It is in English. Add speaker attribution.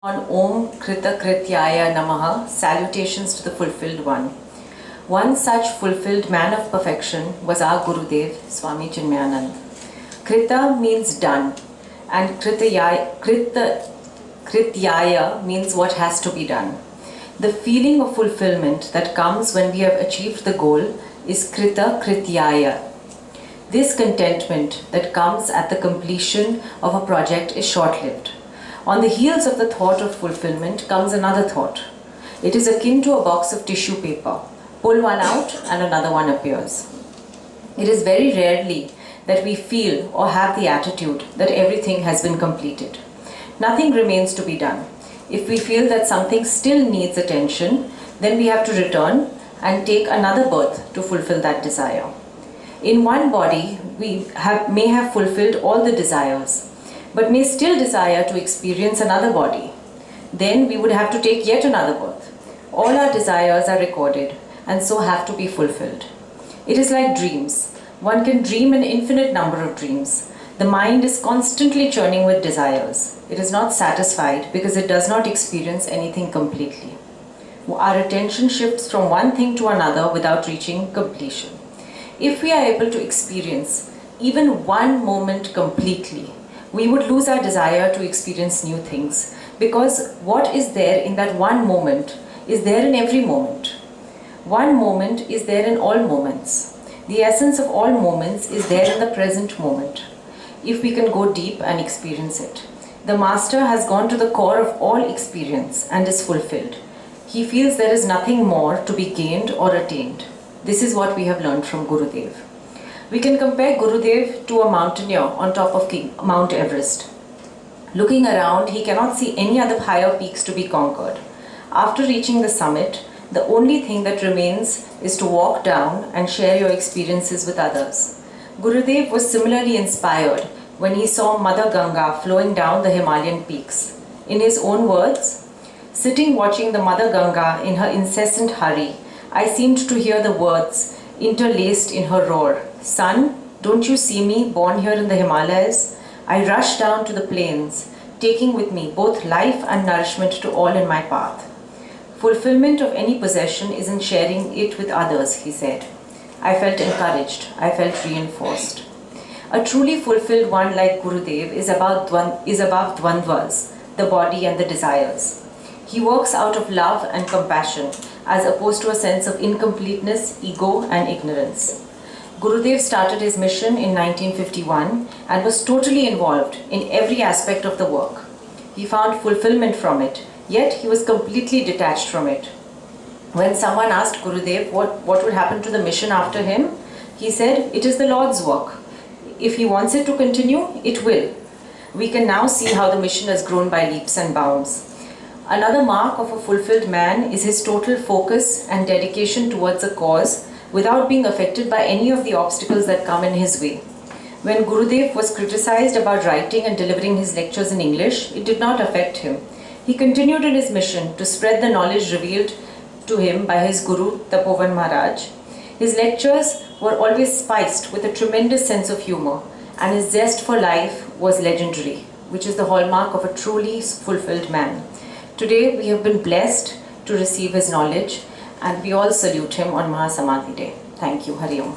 Speaker 1: On Om Krita Krityaya Namaha, salutations to the fulfilled one. One such fulfilled man of perfection was our Gurudev, Swami Chinmayanand. Krita means done, and Krityaya means what has to be done. The feeling of fulfillment that comes when we have achieved the goal is Krita Krityaya. This contentment that comes at the completion of a project is short-lived. On the heels of the thought of fulfillment comes another thought. It is akin to a box of tissue paper. Pull one out and another one appears. It is very rarely that we feel or have the attitude that everything has been completed. Nothing remains to be done. If we feel that something still needs attention, then we have to return and take another birth to fulfill that desire. In one body, we may have fulfilled all the desires, but may still desire to experience another body. Then we would have to take yet another birth. All our desires are recorded and so have to be fulfilled. It is like dreams. One can dream an infinite number of dreams. The mind is constantly churning with desires. It is not satisfied because it does not experience anything completely. Our attention shifts from one thing to another without reaching completion. If we are able to experience even one moment completely, we would lose our desire to experience new things, because what is there in that one moment is there in every moment. One moment is there in all moments. The essence of all moments is there in the present moment, if we can go deep and experience it. The master has gone to the core of all experience and is fulfilled. He feels there is nothing more to be gained or attained. This is what we have learned from Gurudev. We can compare Gurudev to a mountaineer on top of Mount Everest. Looking around, he cannot see any other higher peaks to be conquered. After reaching the summit, the only thing that remains is to walk down and share your experiences with others. Gurudev was similarly inspired when he saw Mother Ganga flowing down the Himalayan peaks. In his own words, "Sitting watching the Mother Ganga in her incessant hurry, I seemed to hear the words interlaced in her roar. Son, don't you see me born here in the Himalayas? I rush down to the plains, taking with me both life and nourishment to all in my path. Fulfillment of any possession is in sharing it with others," he said. I felt encouraged. I felt reinforced. A truly fulfilled one like Gurudev is above dvandvas, the body and the desires. He works out of love and compassion, as opposed to a sense of incompleteness, ego and ignorance. Gurudev started his mission in 1951 and was totally involved in every aspect of the work. He found fulfillment from it, yet he was completely detached from it. When someone asked Gurudev what would happen to the mission after him, he said, "It is the Lord's work. If he wants it to continue, it will." We can now see how the mission has grown by leaps and bounds. Another mark of a fulfilled man is his total focus and dedication towards a cause without being affected by any of the obstacles that come in his way. When Gurudev was criticized about writing and delivering his lectures in English, it did not affect him. He continued in his mission to spread the knowledge revealed to him by his Guru, Tapovan Maharaj. His lectures were always spiced with a tremendous sense of humor, and his zest for life was legendary, which is the hallmark of a truly fulfilled man. Today we have been blessed to receive his knowledge, and we all salute him on Mahasamadhi Day. Thank you. Hari Om.